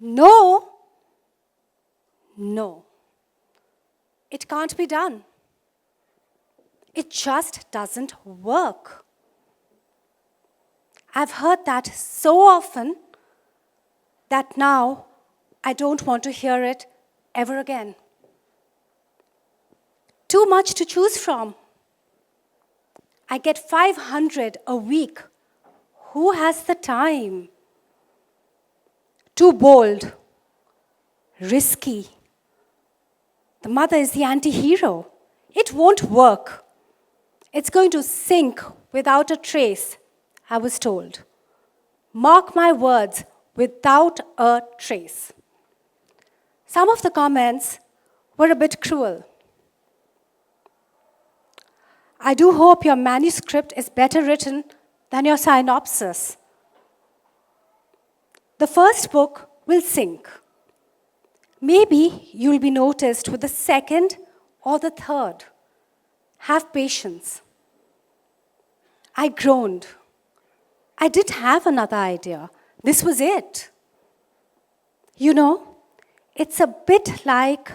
No, no. It can't be done. It just doesn't work. I've heard that so often that now I don't want to hear it ever again. Too much to choose from. I get 500 a week. Who has the time? Too bold. Risky. The mother is the anti-hero. It won't work. It's going to sink without a trace, I was told. Mark my words, without a trace. Some of the comments were a bit cruel. I do hope your manuscript is better written than your synopsis. The first book will sink. Maybe you'll be noticed with the second or the third. Have patience. I groaned. I didn't have another idea. This was it. You know, it's a bit like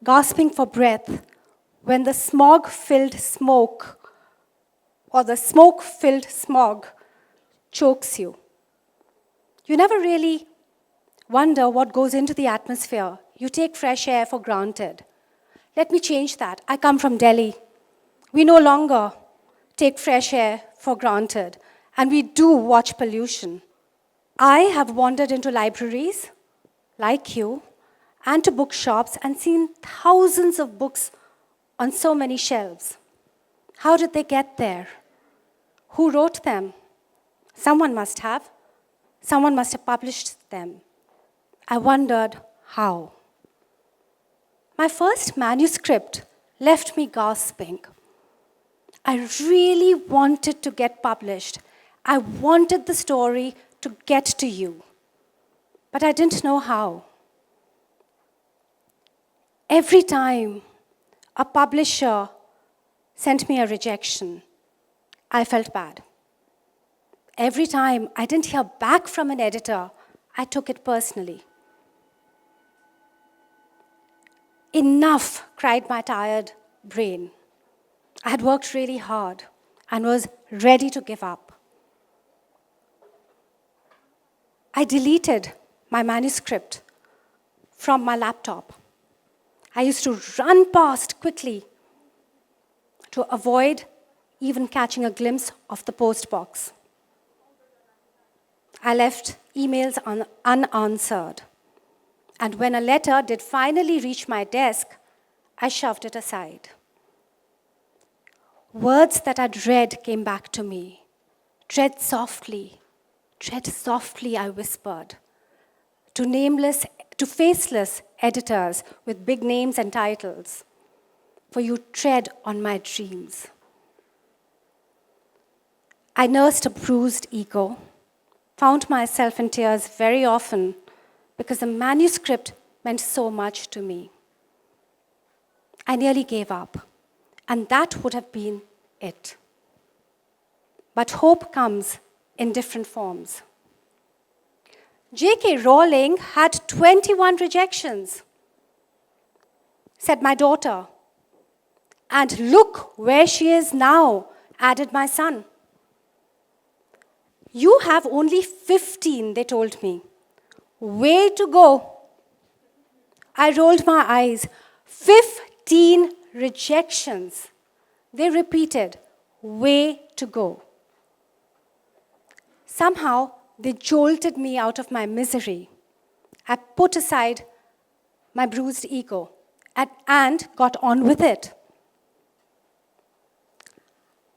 gasping for breath when the smog-filled smoke or the smoke-filled smog chokes you. You never really wonder what goes into the atmosphere. You take fresh air for granted. Let me change that. I come from Delhi. We no longer take fresh air for granted, and we do watch pollution. I have wandered into libraries, like you, and to bookshops and seen thousands of books on so many shelves. How did they get there? Who wrote them? Someone must have. Someone must have published them. I wondered how. My first manuscript left me gasping. I really wanted to get published. I wanted the story to get to you, but I didn't know how. Every time a publisher sent me a rejection, I felt bad. Every time I didn't hear back from an editor, I took it personally. Enough, cried my tired brain. I had worked really hard and was ready to give up. I deleted my manuscript from my laptop. I used to run past quickly to avoid even catching a glimpse of the post box. I left emails unanswered. And when a letter did finally reach my desk, I shoved it aside. Words that I'd read came back to me. Tread softly, I whispered. To faceless editors with big names and titles, for you tread on my dreams. I nursed a bruised ego, found myself in tears very often because the manuscript meant so much to me. I nearly gave up, and that would have been it. But hope comes in different forms. J.K. Rowling had 21 rejections, said my daughter. And look where she is now, added my son. You have only 15, they told me. Way to go. I rolled my eyes. 15 rejections. They repeated, way to go. Somehow, they jolted me out of my misery. I put aside my bruised ego and got on with it.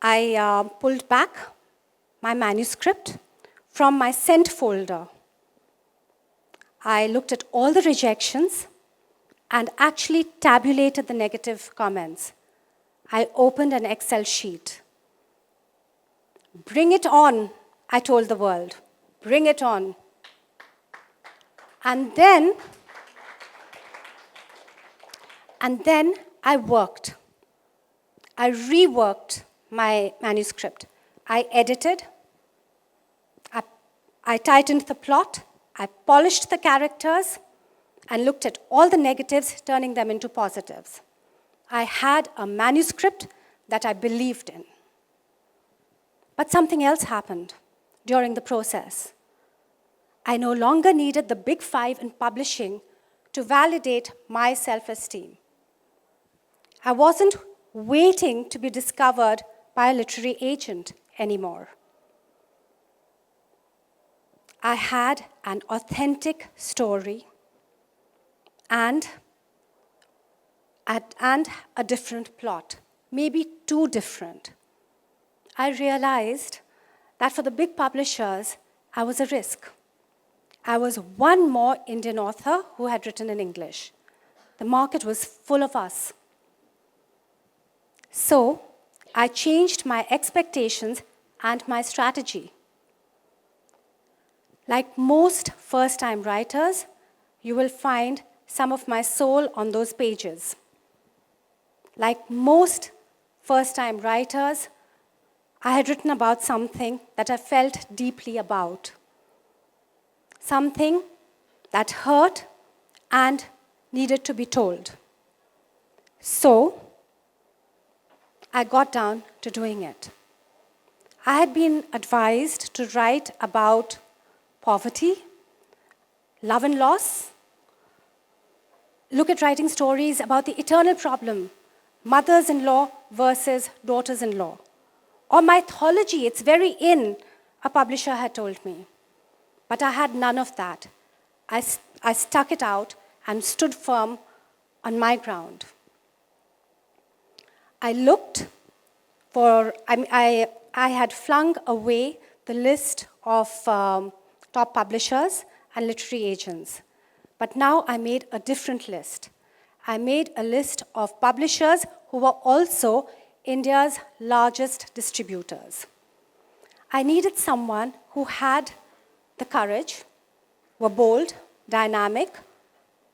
I pulled back my manuscript from my sent folder. I looked at all the rejections and actually tabulated the negative comments. I opened an Excel sheet. Bring it on, I told the world. Bring it on. And then I worked. I reworked my manuscript. I edited. I tightened the plot I polished the characters and looked at all the negatives, turning them into positives. I had a manuscript that I believed in. But something else happened during the process. I no longer needed the big five in publishing to validate my self-esteem. I wasn't waiting to be discovered by a literary agent anymore. I had an authentic story and a different plot, maybe too different. I realized that for the big publishers, I was a risk. I was one more Indian author who had written in English. The market was full of us. So I changed my expectations and my strategy. Like most first-time writers, you will find some of my soul on those pages. Like most first-time writers, I had written about something that I felt deeply about. Something that hurt and needed to be told. So I got down to doing it. I had been advised to write about poverty, love and loss. Look at writing stories about the eternal problem, mothers-in-law versus daughters-in-law. Or mythology, it's very in, a publisher had told me. But I had none of that. I stuck it out and stood firm on my ground. I had flung away the list of top publishers and literary agents. But now I made a different list. I made a list of publishers who were also India's largest distributors. I needed someone who had the courage, were bold, dynamic,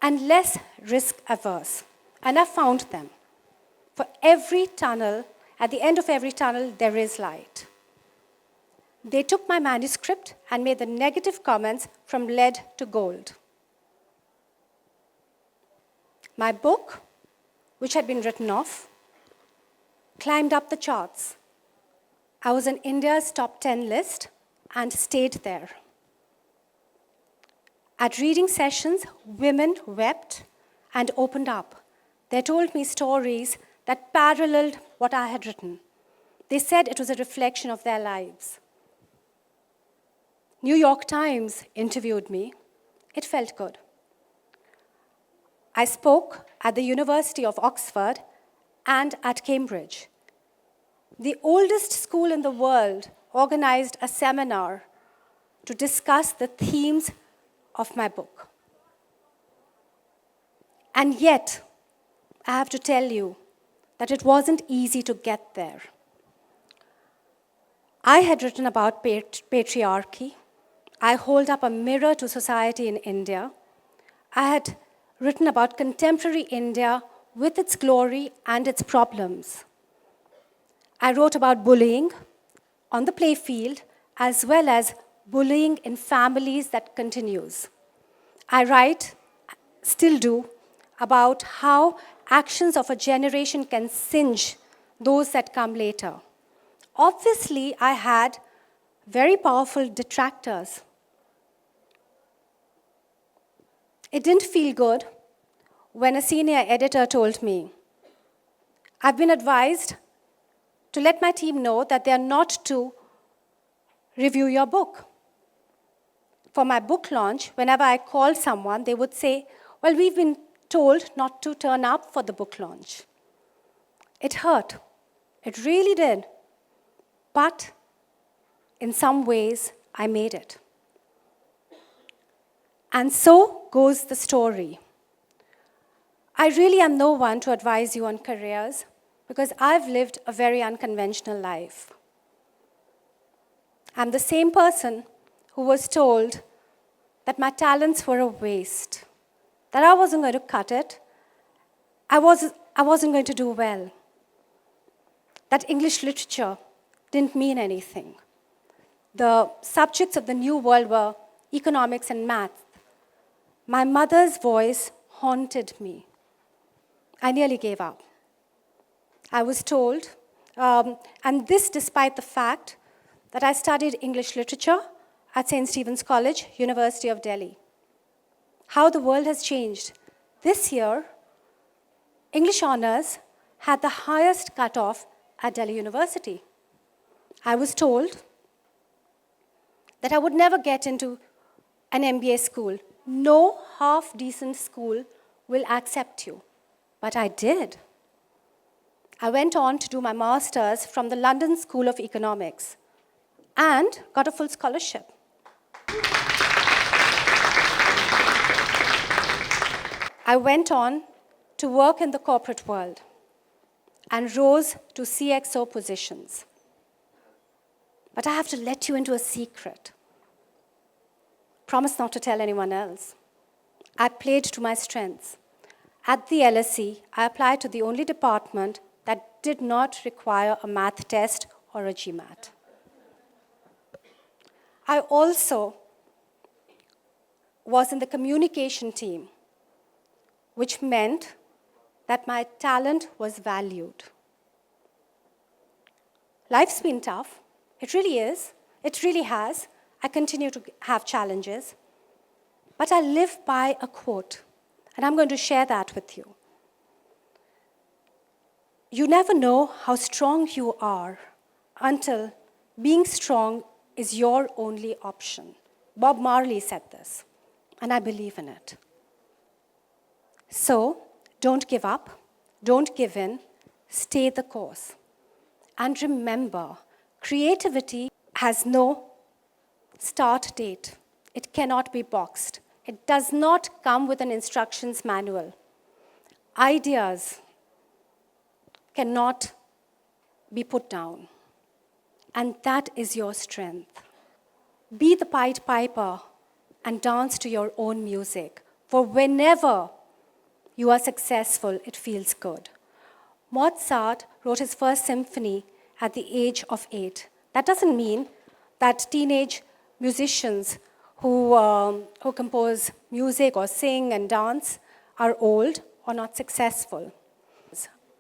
and less risk-averse. And I found them. For every tunnel, at the end of every tunnel, there is light. They took my manuscript and made the negative comments from lead to gold. My book, which had been written off, climbed up the charts. I was in India's top 10 list and stayed there. At reading sessions, women wept and opened up. They told me stories that paralleled what I had written. They said it was a reflection of their lives. New York Times interviewed me. It felt good. I spoke at the University of Oxford and at Cambridge. The oldest school in the world organized a seminar to discuss the themes of my book. And yet, I have to tell you that it wasn't easy to get there. I had written about patriarchy. I hold up a mirror to society in India. I had written about contemporary India with its glory and its problems. I wrote about bullying on the playfield as well as bullying in families that continues. I write, still do, about how actions of a generation can singe those that come later. Obviously, I had very powerful detractors. It didn't feel good when a senior editor told me, I've been advised to let my team know that they are not to review your book. For my book launch, whenever I called someone, they would say, well, we've been told not to turn up for the book launch. It hurt. It really did. But in some ways, I made it. And so goes the story. I really am no one to advise you on careers because I've lived a very unconventional life. I'm the same person who was told that my talents were a waste, that I wasn't going to cut it, I wasn't going to do well, that English literature didn't mean anything. The subjects of the New World were economics, and math, my mother's voice haunted me. I nearly gave up. I was told, and this despite the fact that I studied English literature at St. Stephen's College, University of Delhi. How the world has changed. This year, English Honours had the highest cutoff at Delhi University. I was told that I would never get into an MBA school. No half-decent school will accept you. But I did. I went on to do my master's from the London School of Economics and got a full scholarship. I went on to work in the corporate world and rose to CXO positions. But I have to let you into a secret. Promise not to tell anyone else. I played to my strengths. At the LSE, I applied to the only department that did not require a math test or a GMAT. I also was in the communication team, which meant that my talent was valued. Life's been tough. It really is. It really has. I continue to have challenges. But I live by a quote, and I'm going to share that with you. You never know how strong you are until being strong is your only option. Bob Marley said this, and I believe in it. So, don't give up, don't give in, stay the course. And remember, creativity has no start date. It cannot be boxed. It does not come with an instructions manual. Ideas cannot be put down. And that is your strength. Be the Pied Piper and dance to your own music. For whenever you are successful, it feels good. Mozart wrote his first symphony at the age of 8. That doesn't mean that teenage musicians who compose music or sing and dance are old or not successful.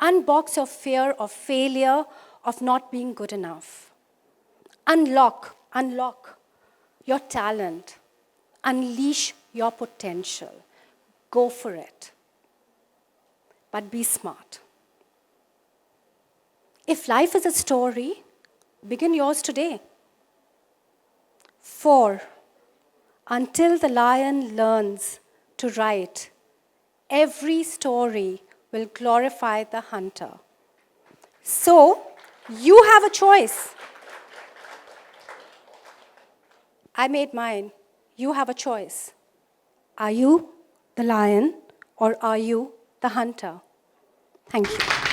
Unbox your fear of failure, of not being good enough. Unlock your talent. Unleash your potential. Go for it. But be smart. If life is a story, begin yours today. 4, until the lion learns to write, every story will glorify the hunter. So, you have a choice. I made mine. You have a choice. Are you the lion or are you the hunter? Thank you.